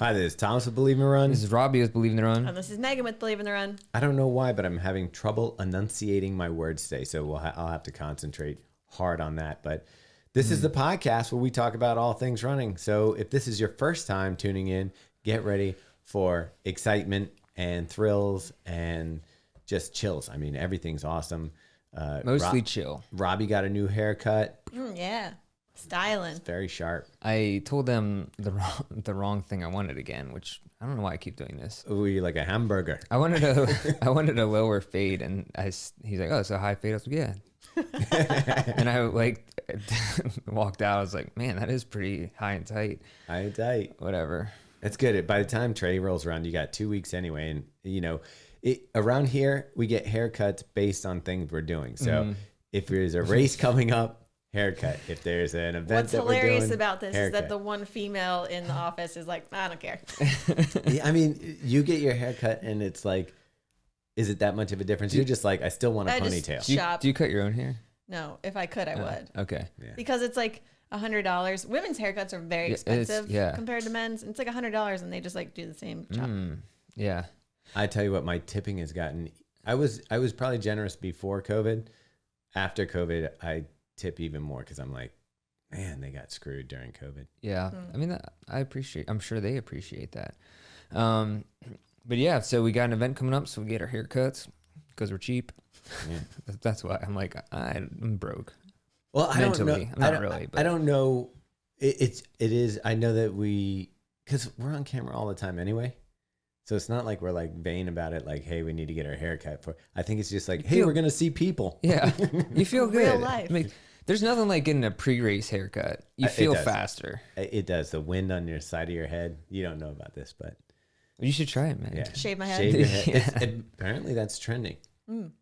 Hi, this is Thomas with Believe in the Run. This is Robbe with Believe in the Run. And this is Meaghan with Believe in the Run. I don't know why, but I'm having trouble enunciating my words today, so I'll have to concentrate hard on that. But this is the podcast where we talk about all things running. So if this is your first time tuning in, get ready for excitement and thrills and just chills. I mean, everything's awesome. Mostly chill. Robbie got a new haircut. Yeah. Styling. It's very sharp. I told them the wrong thing I wanted again, which I don't know why I keep doing this. Ooh, you like a hamburger. I wanted a lower fade, and he's like, "Oh, so high fade." I was like, "Yeah." And I walked out. I was like, "Man, that is pretty high and tight." High and tight. Whatever. That's good. By the time Trey rolls around, you got 2 weeks anyway, and you know, around here we get haircuts based on things we're doing. So if there's a race coming up, haircut. If there's an event What's that hilarious we're doing, about this haircut. is that the one female in the office is like, I don't care. Yeah, I mean, you get your haircut and it's like, is it that much of a difference? You're just like, I still want a ponytail. Do you cut your own hair? No, if I could, I would. Okay. Yeah. Because it's like $100. Women's haircuts are very expensive compared to men's. It's like $100 and they just like do the same job. Yeah. I tell you what, my tipping has gotten. I was probably generous before COVID. After COVID, I tip even more because I'm like, man, they got screwed during COVID. Yeah. I mean, I'm sure they appreciate that. But yeah, so we got an event coming up, so we get our haircuts because we're cheap. Yeah. That's why I'm like, I'm broke. Well, I mentally. don't know. I'm not really. But I don't know. It is. I know that because we're on camera all the time anyway. So it's not like we're like vain about it. Like, hey, we need to get our haircut for. I think it's just like, hey, we're gonna see people. Yeah, you feel good. Real life. I mean, there's nothing like getting a pre-race haircut. You feel faster. It does. The wind on your side of your head. You don't know about this, but you should try it, man. Yeah. Shave my head. Shave your head. Yeah. Apparently, that's trending.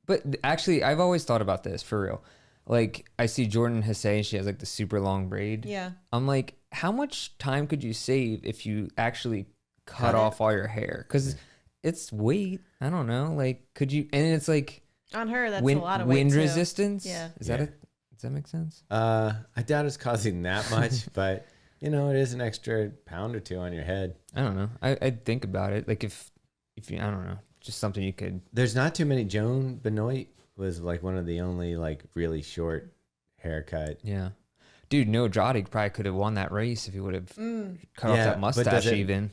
But actually, I've always thought about this for real. Like, I see Jordan Hesse, she has like the super long braid. Yeah. I'm like, how much time could you save if you actually cut off all your hair? Because it's weight. I don't know. Like, could you? And it's like on her, that's a lot of weight wind too. resistance. Yeah. Does that make sense? I doubt it's causing that much, but you know, it is an extra pound or two on your head. I don't know. I'd think about it. Like if you, I don't know, just something you could. There's not too many. Joan Benoit was like one of the only like really short haircut. Yeah. Dude, Noah Andrade probably could have won that race if he would have cut off that mustache.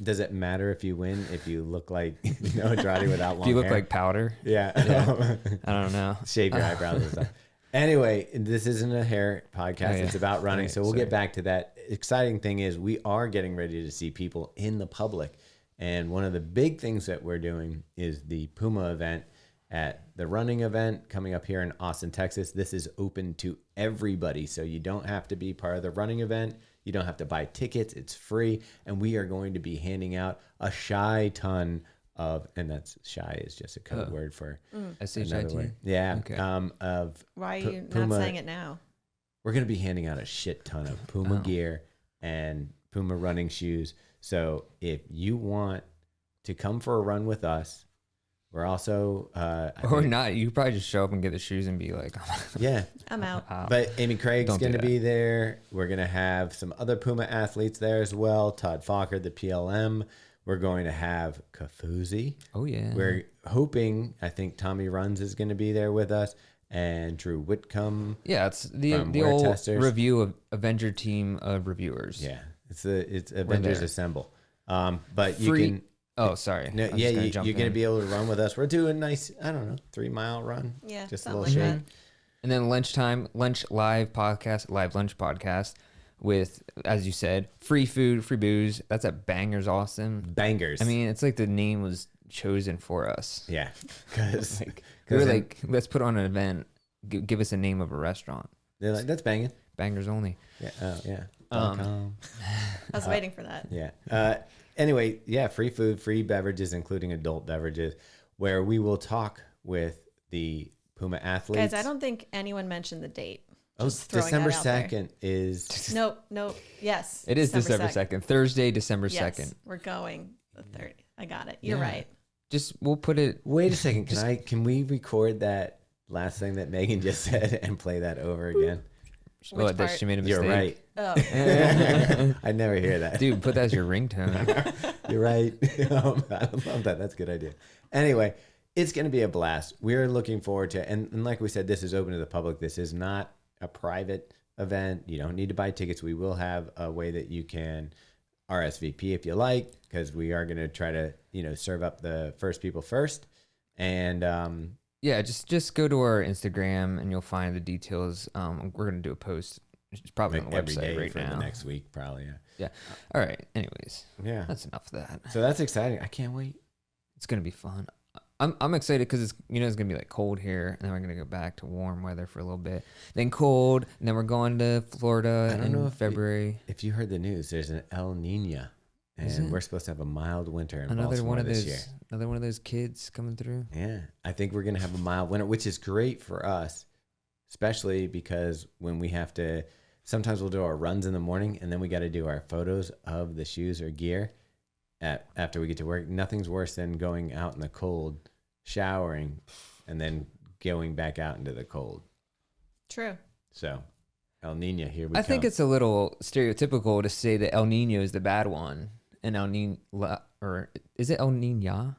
Does it matter if you win if you look like Noah Andrade without long hair? If you look like powder? Yeah. I don't know. Shave your eyebrows and stuff. Anyway, this isn't a hair podcast. It's about running. So we'll get back to that. Exciting thing is we are getting ready to see people in the public. And one of the big things that we're doing is the Puma event at the running event coming up here in Austin, Texas. This is open to everybody. So you don't have to be part of the running event. You don't have to buy tickets. It's free. And we are going to be handing out a shy ton of, and that's shy is just a code word for another word. Yeah. Okay. Why are you Puma, not saying it now? We're going to be handing out a shit ton of Puma gear and Puma running shoes. So if you want to come for a run with us, we're also or not. You could probably just show up and get the shoes and be like, yeah, I'm out. But Amy Craig's going to that. be there. We're going to have some other Puma athletes there as well. Todd Fokker, the PLM. We're going to have Kafuzi. Oh yeah. We're hoping. I think Tommy Runs is going to be there with us, and Drew Whitcomb. Yeah, it's the old review of Avenger team of reviewers. Yeah, it's Avengers Assemble. But you can. Oh, sorry. No, yeah, you're going to be able to run with us. We're doing a nice, 3-mile run. Yeah, just a little like shake. that. And then lunch lunch lunch podcast with, as you said, free food, free booze. That's at Bangers Austin. Bangers. I mean, it's like the name was chosen for us. Yeah, because we were like, let's put on an event. Give us a name of a restaurant. They're like, that's banging. Bangers only. Yeah. Oh, yeah. I was waiting for that. Yeah. Anyway, yeah, free food, free beverages, including adult beverages, where we will talk with the Puma athletes. Guys, I don't think anyone mentioned the date. December 2nd is... Nope. Yes. It is December 2nd. Thursday, December 2nd. We're going the 3rd. I got it. You're right. We'll put it... Wait a second. Can we record that last thing that Meaghan just said and play that over again? What, that she made a mistake? You're right. Oh. I never hear that. Dude, put that as your ringtone. You're right. I love that. That's a good idea. Anyway, it's going to be a blast. We're looking forward to it. And like we said, this is open to the public. This is not a private event. You don't need to buy tickets. We will have a way that you can RSVP if you like, because we are going to try to, serve up the first people first. And yeah, just go to our Instagram and you'll find the details. We're going to do a post. It's probably on the every website day right for now. the next week, probably. Yeah. All right. Anyways. Yeah. That's enough of that. So that's exciting. I can't wait. It's going to be fun. I'm excited because it's it's gonna be like cold here, and then we're gonna go back to warm weather for a little bit, then cold, and then we're going to Florida in February. If you heard the news, there's an El Niña, and we're supposed to have a mild winter in Baltimore this year. Another one of those kids coming through. Yeah, I think we're gonna have a mild winter, which is great for us, especially because when we have to, sometimes we'll do our runs in the morning, and then we got to do our photos of the shoes or gear after we get to work. Nothing's worse than going out in the cold, showering, and then going back out into the cold. True. So El Niño, here we come. I think it's a little stereotypical to say that El Niño is the bad one, and El Niña, or is it El Niña?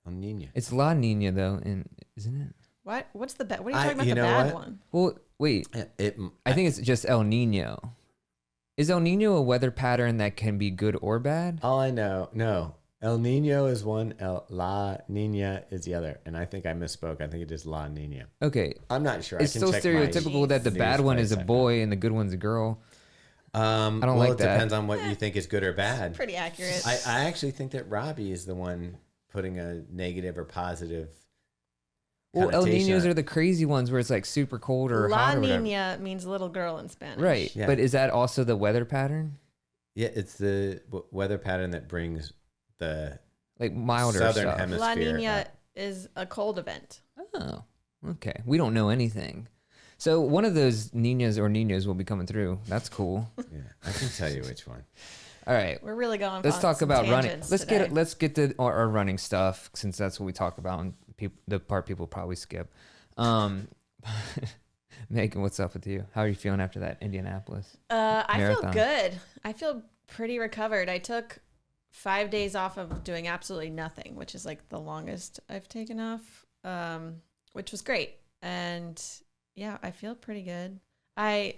El Niño. It's La Niña though, and isn't it? What? What's the bad? What are you talking about? The bad one? Well, wait. I think it's just El Niño. Is El Niño a weather pattern that can be good or bad? All I know, no. El Niño is one, La Niña is the other. And I think I misspoke. I think it is La Niña. Okay. I'm not sure. It's so stereotypical that the bad one is a boy and the good one's a girl. I don't like that. It depends on what you think is good or bad. Pretty accurate. I actually think that Robbe is the one putting a negative or positive. Well, El Niños are the crazy ones where it's like super cold or La hot or whatever. Niña means little girl in Spanish. Right. Yeah. But is that also the weather pattern? Yeah, it's the weather pattern that brings the like milder southern stuff. hemisphere. La Niña is a cold event. Oh, okay. We don't know anything. So one of those Niñas or Niños will be coming through. That's cool. Yeah, I can tell you which one. All right. We're really going. Let's talk about running. Today. Let's get to our running stuff, since that's what we talk about and the part people probably skip. Meaghan, what's up with you? How are you feeling after that Indianapolis marathon? I feel good. I feel pretty recovered. I took 5 days off of doing absolutely nothing, which is like the longest I've taken off, which was great. And yeah, I feel pretty good. I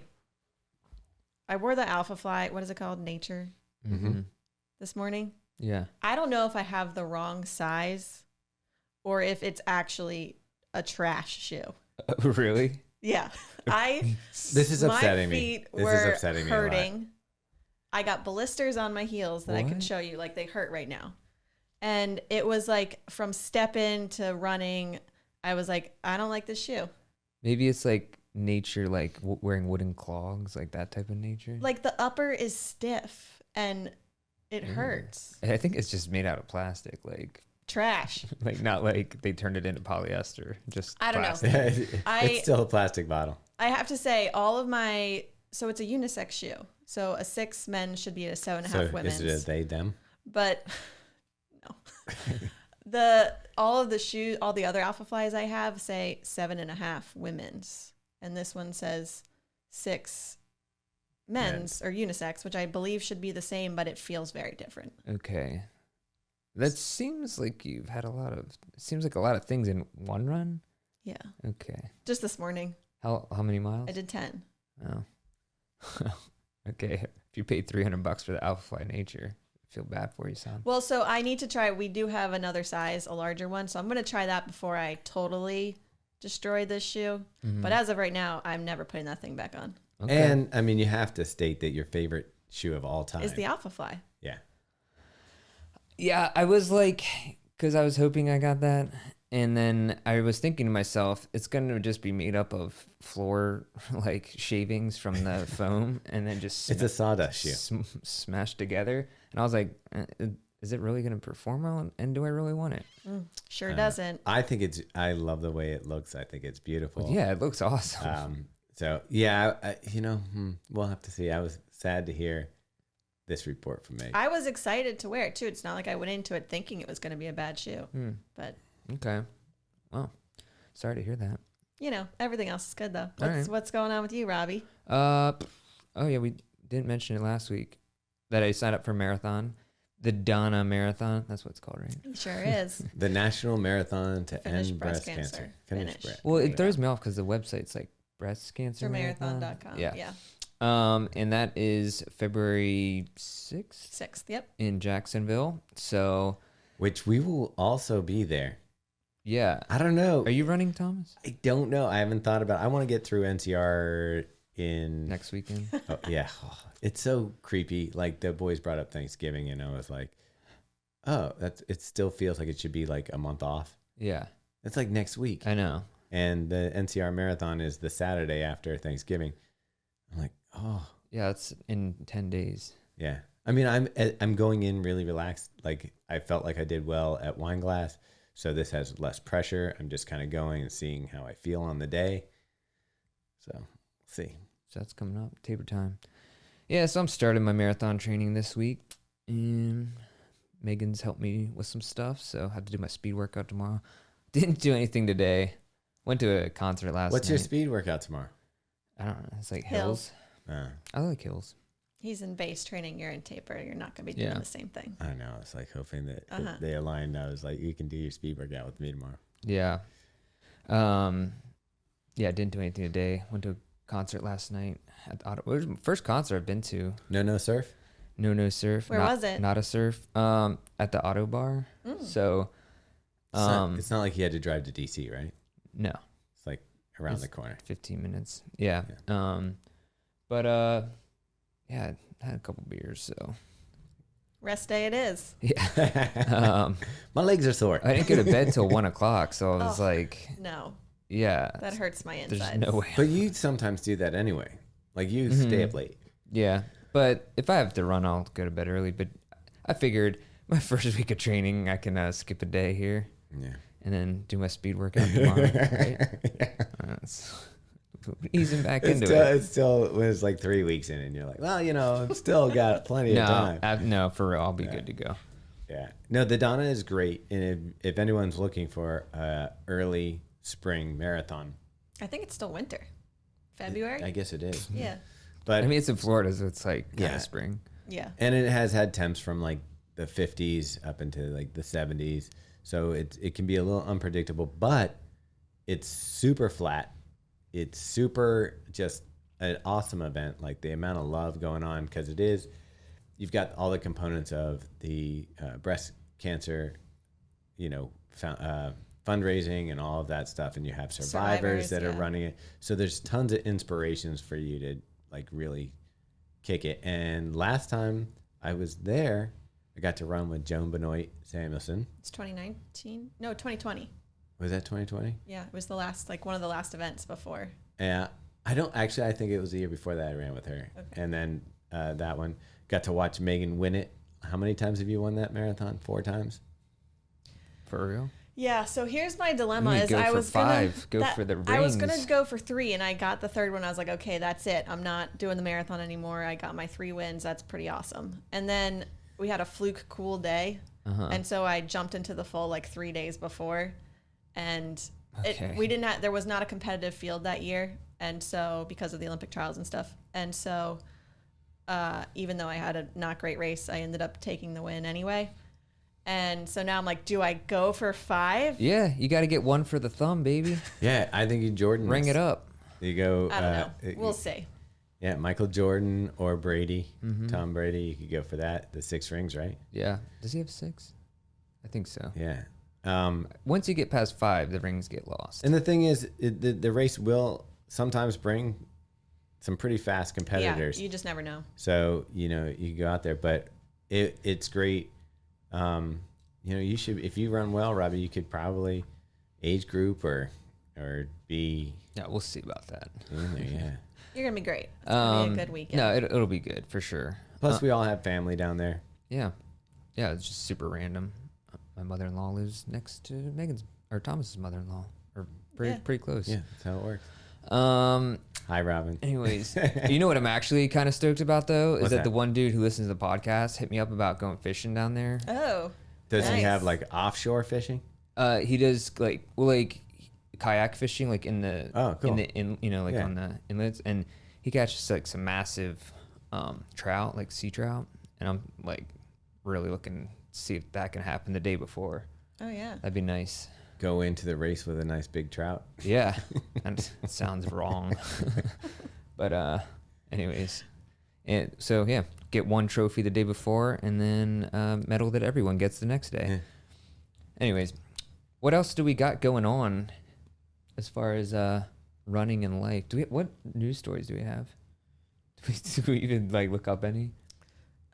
wore the Alphafly, what is it called? Nature. Mm-hmm. This morning. Yeah. I don't know if I have the wrong size or if it's actually a trash shoe. Really? Yeah. This is upsetting me. This is upsetting me hurting. A lot. I got blisters on my heels that I can show you. Like, they hurt right now. And it was like from stepping to running, I was like, I don't like this shoe. Maybe it's like nature, like wearing wooden clogs, like that type of nature. Like the upper is stiff and it hurts. I think it's just made out of plastic, like trash. Like not like they turned it into polyester, just I don't plastic. know. It's still a plastic bottle. I have to say, all of my, so it's a unisex shoe. So a 6 men should be a 7.5 women's. Is it a they them? But no. All of the shoes, all the other Alphaflys I have say 7.5 women's, and this one says 6 men's or unisex, which I believe should be the same, but it feels very different. Okay, that seems like you've had a lot of things in one run. Yeah. Okay. Just this morning. How many miles? I did 10. Oh. Okay. If you paid $300 for the Alphafly Nature, I feel bad for you, son. Well, so I need to try. We do have another size, a larger one, so I'm going to try that before I totally destroy this shoe. Mm-hmm. But as of right now, I'm never putting that thing back on. Okay. And I mean, you have to state that your favorite shoe of all time is the Alphafly. Yeah. Yeah, I was like, because I was hoping I got that. And then I was thinking to myself, it's going to just be made up of floor like shavings from the foam and then just it's a sawdust shoe smashed together. And I was like, is it really going to perform well? And do I really want it? Sure doesn't. I love the way it looks. I think it's beautiful. Yeah, it looks awesome. So yeah, we'll have to see. I was sad to hear this report from me. I was excited to wear it too. It's not like I went into it thinking it was going to be a bad shoe, but. Okay. Well, sorry to hear that. everything else is good though. All right. What's going on with you, Robbie? Oh yeah, we didn't mention it last week that I signed up for a marathon, the Donna Marathon. That's what it's called, right? It sure is. The National Marathon to Finish End Breast Cancer. Finish. Well, it throws me off because the website's like breast cancer marathon.com. Yeah. And that is February 6th. 6th. Yep. In Jacksonville. So, Which we will also be there. yeah. I don't know. Are you running, Thomas? I don't know. I haven't thought about it. I want to get through NCR in Next weekend? Oh, yeah. Oh, it's so creepy. Like the boys brought up Thanksgiving and I was like, oh, it still feels like it should be like a month off. Yeah. It's like next week. I know. And the NCR marathon is the Saturday after Thanksgiving. I'm like, oh. Yeah, it's in 10 days. Yeah. I mean, I'm going in really relaxed. Like I felt like I did well at Wine Glass. So this has less pressure. I'm just kind of going and seeing how I feel on the day. So we'll see. So that's coming up, taper time. Yeah, so I'm starting my marathon training this week. And Meaghan's helped me with some stuff, so I have to do my speed workout tomorrow. Didn't do anything today. Went to a concert last night. What's your speed workout tomorrow? I don't know. It's like Hills. I like hills. He's in base training. You're in taper. You're not going to be doing the same thing. I know. It's like hoping that if they aligned. I was like, you can do your speed workout with me tomorrow. Yeah. Yeah, didn't do anything today. Went to a concert last night at the It was the first concert I've been to. No surf? No surf. Where was it? Not a surf. At the Auto Bar. So it's not like you had to drive to DC, right? No. It's like around the corner. 15 minutes. Yeah. But yeah, I had a couple beers, so Rest day it is. yeah. My legs are sore. I didn't go to bed till 1 o'clock, so I was like, No, yeah, that hurts my insides. there's no way. But you sometimes do that anyway. Like you stay up late. Yeah, but if I have to run, I'll go to bed early. But I figured my first week of training, I can skip a day here. Yeah. And then do my speed workout tomorrow. Right? Easing back into it. It's still when it's like 3 weeks in and you're like, well, I've still got plenty of time. No, for real, I'll be good to go. Yeah. No, the Donna is great. And if anyone's looking for early spring marathon. I think it's still winter. February? I guess it is. Yeah. But I mean, it's in Florida, so it's like kind of spring. Yeah. And it has had temps from like the 50s up into like the 70s. So it can be a little unpredictable, but it's super flat. It's super just an awesome event. Like the amount of love going on, because you've got all the components of the breast cancer, fundraising and all of that stuff. And you have survivors that are running it. So there's tons of inspirations for you to like really kick it. And last time I was there, I got to run with Joan Benoit Samuelson. It's 2019? No, 2020. Was that 2020? Yeah, it was one of the last events before. Yeah. I think it was the year before that I ran with her. Okay. And then that one, got to watch Meaghan win it. How many times have you won that marathon? 4 times? For real? Yeah, so here's my dilemma I was gonna go for 3 and I got the third one. I was like, okay, that's it. I'm not doing the marathon anymore. I got my 3 wins. That's pretty awesome. And then we had a fluke cool day. And so I jumped into the full like 3 days before. And there was not a competitive field that year. And so because of the Olympic trials and stuff. And so even though I had a not great race, I ended up taking the win anyway. And so now I'm like, do I go for 5? Yeah, you got to get 1 for the thumb, baby. Yeah, I think you Jordan. Ring it up. You go. I don't know. We'll see. Yeah, Michael Jordan or Brady, Tom Brady. You could go for that. The 6 rings, right? Yeah. Does he have 6? I think so. Yeah. Once you get past 5, the rings get lost. And the thing is, the race will sometimes bring some pretty fast competitors. Yeah, you just never know. So, you go out there, but it's great. You should, if you run well, Robbie, you could probably age group or be. Yeah, we'll see about that. In there, yeah. You're going to be great. It's going to be a good weekend. No, it'll be good for sure. Plus, we all have family down there. Yeah. Yeah, it's just super random. My mother-in-law lives next to Meaghan's or Thomas's mother-in-law, or pretty close. Yeah, that's how it works. Hi, Robin. Anyways, you know what I'm actually kind of stoked about though is What's that the one dude who listens to the podcast hit me up about going fishing down there. Oh, Does he nice. have like offshore fishing? He does kayak fishing, like in the cool. on the inlets, and he catches like some massive trout, like sea trout, and I'm like really looking to see if that can happen the day before. Oh yeah, that'd be nice. Go into the race with a nice big trout. Yeah, and it sounds wrong, but anyways, and so yeah, get one trophy the day before, and then medal that everyone gets the next day. Yeah. Anyways, what else do we got going on as far as running in life? What news stories do we have? Do we even like look up any?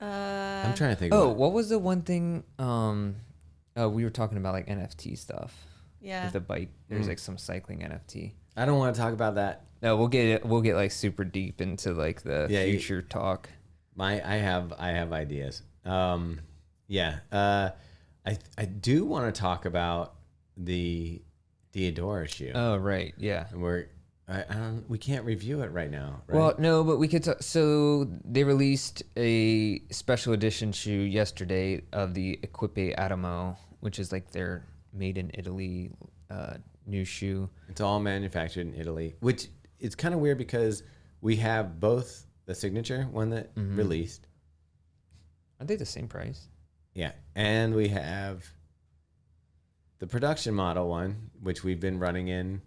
I'm trying to think. What was the one thing? We were talking about like NFT stuff. Yeah. With the bike, there's like some cycling NFT. I don't want to talk about that. No, we'll get like super deep into like the future talk. I have ideas. I do want to talk about the Diadora shoe. Oh right, yeah. And we can't review it right now. Right? Well, no, but we could. So they released a special edition shoe yesterday of the Equipe Atomo, which is like their made in Italy new shoe. It's all manufactured in Italy, which it's kind of weird because we have both the signature one that released. Are they the same price? Yeah, and we have the production model one, which we've been running in,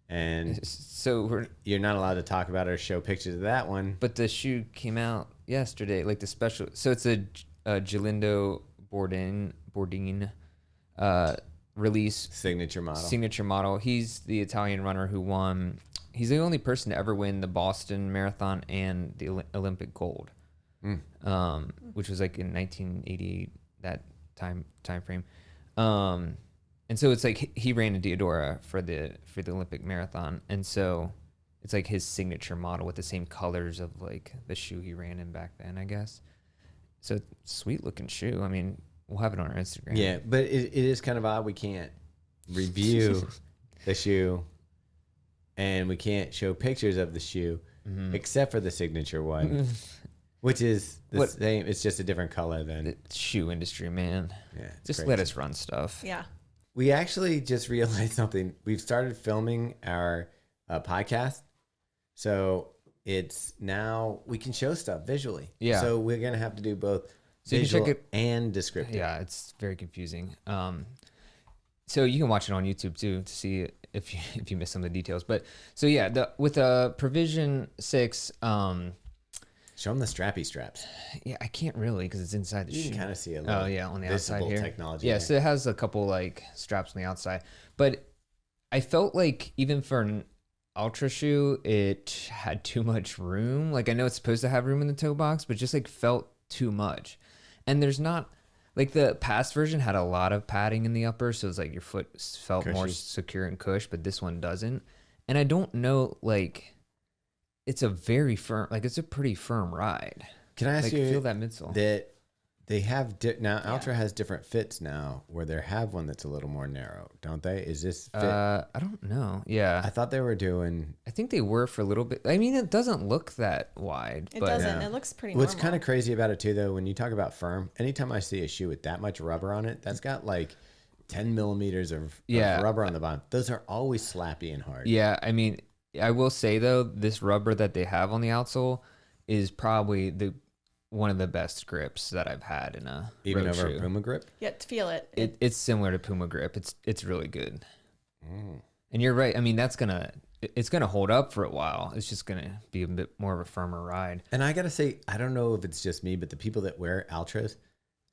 and so you're not allowed to talk about or show pictures of that one. But the shoe came out yesterday, like the special. So it's a Galindo Bourdin release signature model. He's the Italian runner who won. He's the only person to ever win the Boston Marathon and the Olympic gold, which was like in 1988, that time frame. And so it's like he ran a Diadora for the Olympic marathon, and so it's like his signature model with the same colors of like the shoe he ran in back then, I guess. So sweet looking shoe. I mean, we'll have it on our Instagram. Yeah, but it is kind of odd. We can't review the shoe, and we can't show pictures of the shoe, except for the signature one, which is the same. It's just a different color than the shoe industry, man. Yeah, just crazy. let us run stuff. Yeah. We actually just realized something. We've started filming our podcast, so it's now we can show stuff visually. Yeah. So we're gonna have to do both So visual you can check it, and descriptive. Yeah, it's very confusing. So you can watch it on YouTube too to see if you miss some of the details. But so yeah, with a Provision 6. Show them the strappy straps. Yeah, I can't really because it's inside the shoe. You can kind of see a little. Oh yeah, on the outside here. Technology. Yeah, there. so it has a couple like straps on the outside, but I felt like even for an Ultra shoe, it had too much room. Like I know it's supposed to have room in the toe box, but just like felt too much. And there's not like the past version had a lot of padding in the upper, so it's like your foot felt Cushy. more secure and cush, but this one doesn't. And I don't know, like it's a very firm, like it's a pretty firm ride. Can I ask like, you feel that midsole? that they have now? Ultra has different fits now, where they have one that's a little more narrow, don't they? Is this fit? I don't know. Yeah, I thought they were doing. I think they were for a little bit. I mean, it doesn't look that wide. It but doesn't. Yeah. It looks pretty What's normal. kind of crazy about it too, though, when you talk about firm, anytime I see a shoe with that much rubber on it, that's got like 10 millimeters of rubber on the bottom. Those are always slappy and hard. Yeah, I mean, I will say though, this rubber that they have on the outsole is probably one of the best grips that I've had in a Even road over shoe. a Puma Grip. Yeah, to feel it. It's similar to Puma Grip. It's really good. And you're right. I mean, it's gonna hold up for a while. It's just gonna be a bit more of a firmer ride. And I gotta say, I don't know if it's just me, but the people that wear Ultras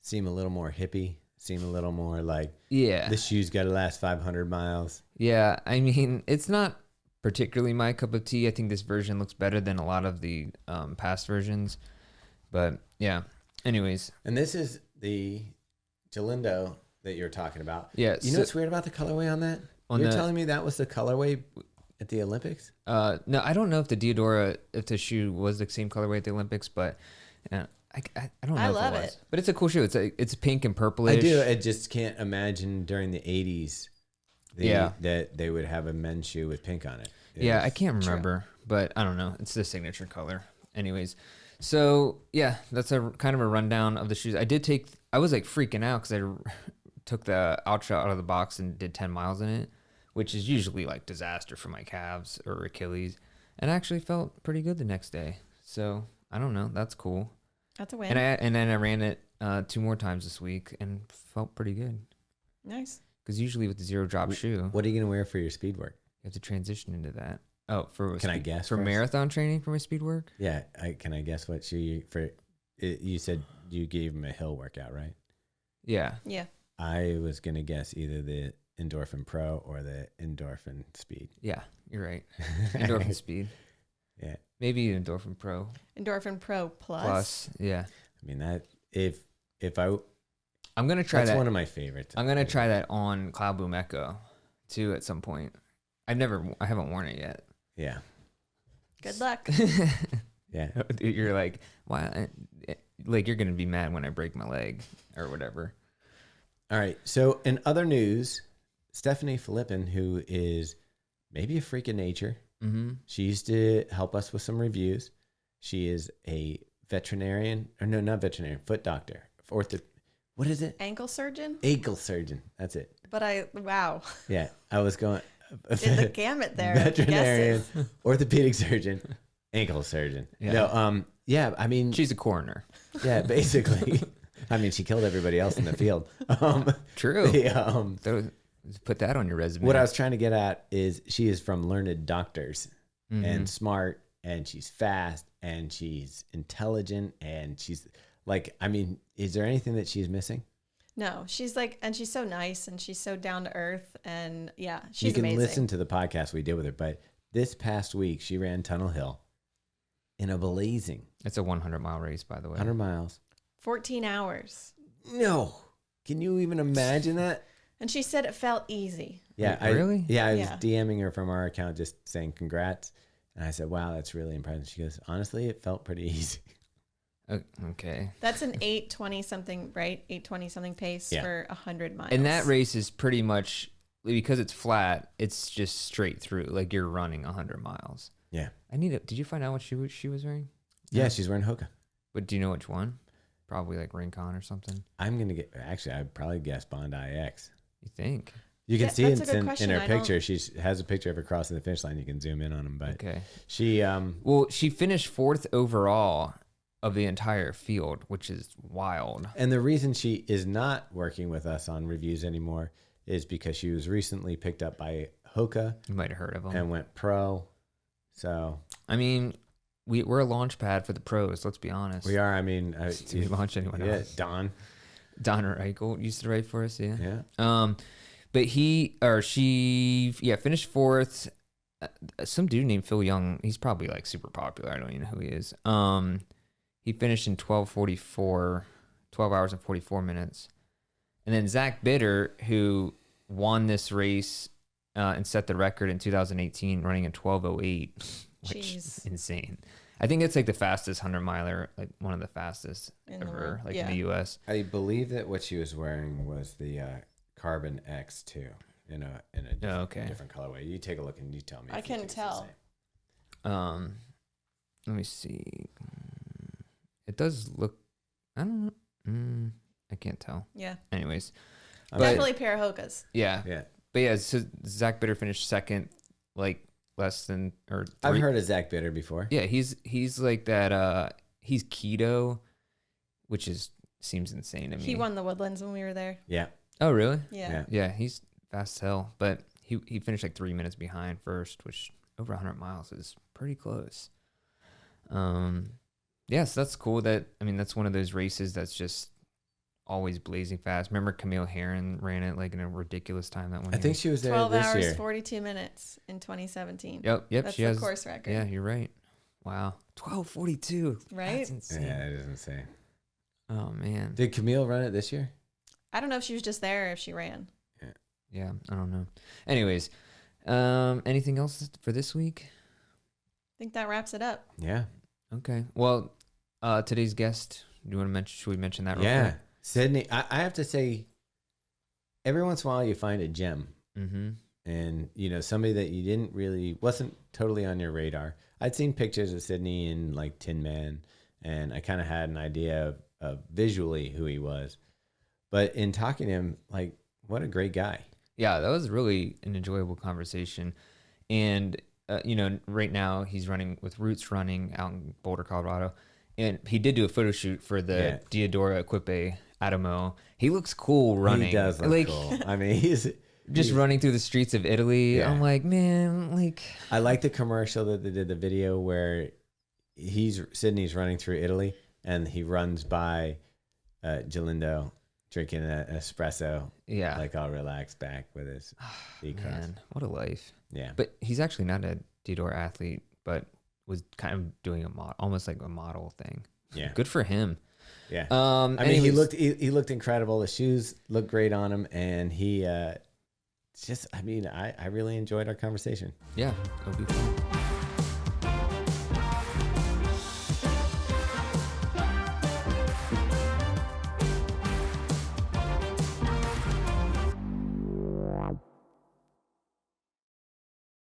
seem a little more hippie. Seem a little more like, Yeah, this shoe's got to last 500 miles. yeah. I mean, it's not particularly my cup of tea. I think this version looks better than a lot of the past versions. But yeah. Anyways, And this is the Galindo that you're talking about. yeah. You know what's weird about the colorway on that? You're telling me that was the colorway at the Olympics? No, I don't know if the Diadora, if the shoe was the same colorway at the Olympics, but I don't know. I if love it was. it. But it's a cool shoe. It's pink and purplish. I do. I just can't imagine during the 80s that they would have a men's shoe with pink on it. Yeah, I can't remember, but I don't know. It's the signature color. Anyways, so yeah, that's a kind of a rundown of the shoes. I was like freaking out because I took the Ultra out of the box and did 10 miles in it, which is usually like disaster for my calves or Achilles, and I actually felt pretty good the next day. So I don't know. That's cool. That's a win. And then I ran it 2 more times this week and felt pretty good. Nice. Because usually with the zero drop shoe, What are you gonna wear for your speed work? you have to transition into that. Oh, Can I guess for first? marathon training for my speed work? Yeah, can I guess what shoe you for? You said you gave him a hill workout, right? Yeah. Yeah. I was gonna guess either the Endorphin Pro or the Endorphin Speed. Yeah, you're right. Endorphin Speed. Yeah. Maybe Endorphin Pro. Endorphin Pro Plus. Plus, yeah. I mean that if I'm gonna try that's that. one of my favorites. I'm gonna try that on Cloud Boom Echo too at some point. I haven't worn it yet. Yeah. Good luck. Yeah. You're like, why? Like you're gonna be mad when I break my leg or whatever. All right. So in other news, Stefanie Flippin, who is maybe a freak of nature, she used to help us with some reviews. She is a veterinarian, or no, not veterinarian, foot doctor, what is it? Ankle surgeon. Ankle surgeon. That's it. But wow. Yeah, I was going. Did the gamut there. Veterinarian, Guesses. orthopedic surgeon, ankle surgeon. Yeah. No, yeah. I mean, She's a coroner. yeah, basically. I mean, she killed everybody else in the field. True. The, Put that on your resume. what I was trying to get at is she is from learned doctors and smart, and she's fast, and she's intelligent, and she's like, I mean, is there anything that she's missing? No, she's like, and she's so nice, and she's so down to earth, and yeah, You she's can amazing. listen to the podcast we did with her, but this past week she ran Tunnel Hill in a blazing It's a 100-mile race, by the way. 100 miles. 14 hours. No. Can you even imagine that? And she said it felt easy. Yeah. Really? I was Yeah. DMing her from our account just saying congrats. And I said, wow, that's really impressive. She goes, honestly, it felt pretty easy. Okay. That's an 8:20 something, right? 8:20 something pace Yeah. for 100 miles. And that race is pretty much, because it's flat, it's just straight through. Like you're running 100 miles. Yeah. Did you find out what she was wearing? Yeah, she's wearing Hoka. But do you know which one? Probably like Rincon or something. I'm going to get, actually, I'd probably guess Bondi X. You think? You can Yeah, see that's a it good in question. her I don't- picture. She has a picture of her crossing the finish line. You can zoom in on them. But Okay. she, Well, she finished 4th overall of the entire field, which is wild. and the reason she is not working with us on reviews anymore is because she was recently picked up by Hoka You might have heard of them. and went pro. So I mean, we're a launch pad for the pros. Let's be honest. we are, I mean, Did we launch anyone yeah, else? Don. Donner Eichel used to write for us. Yeah. Yeah. But she finished 4th. Some dude named Phil Young. He's probably like super popular. I don't even know who he is. He finished in 12:44, 12 hours and 44 minutes. And then Zach Bitter, who won this race and set the record in 2018, running in 12:08, which Jeez. is insane. I think it's like the fastest 100-miler, like one of the fastest In the ever, world. like Yeah. in the U.S. I believe that what she was wearing was the Carbon X2 in a different colorway. You take a look and you tell me. I if you can think it's the tell. same. Let me see. It does look. I don't know. I can't tell. Yeah. Anyways, Definitely a pair of Hokas. yeah. Yeah. But yeah, so Zach Bitter finished 2nd, like less than or. I've 3 heard of Zach Bitter before. Yeah, he's like that. He's keto, which seems insane to me. He won the Woodlands when we were there. Yeah. Oh really? Yeah. Yeah, he's fast as hell, but he finished like 3 minutes behind first, which over 100 miles is pretty close. Yeah, so that's cool. That's one of those races that's just always blazing fast. Remember Camille Herron ran it like in a ridiculous time that one I year? think she was there 12 this hours, year. 42 minutes in 2017. Yep, That's she the has course record. Yeah, you're right. Wow. 12:42. Right? That's insane. Yeah, it doesn't say. Oh man. Did Camille run it this year? I don't know if she was just there or if she ran. Yeah, I don't know. Anyways, anything else for this week? I think that wraps it up. Yeah. Okay. Well, today's guest, do you want to mention? Should we mention that real Yeah. quick? Sydney, I have to say, every once in a while you find a gem. Mm-hmm. And, somebody that you wasn't totally on your radar. I'd seen pictures of Sydney in like Tin Man, and I kind of had an idea of visually who he was. But in talking to him, like, what a great guy. Yeah, that was really an enjoyable conversation. And, right now he's running with Roots Running out in Boulder, Colorado. And he did do a photo shoot for the Diadora Equipe Atomo. He looks cool running. He does look cool. I mean, he's running through the streets of Italy. Yeah. I'm like, man, like. I like the commercial that they did, the video where Sydney's running through Italy and he runs by Galindo drinking an espresso. Yeah. Like all relaxed back with his feet crossed. Man, what a life. Yeah. But he's actually not a Diadora athlete, but was kind of doing almost like a model thing. Yeah. Good for him. Yeah. I mean, he looked incredible. The shoes looked great on him, and I really enjoyed our conversation. Yeah, it'll be fun.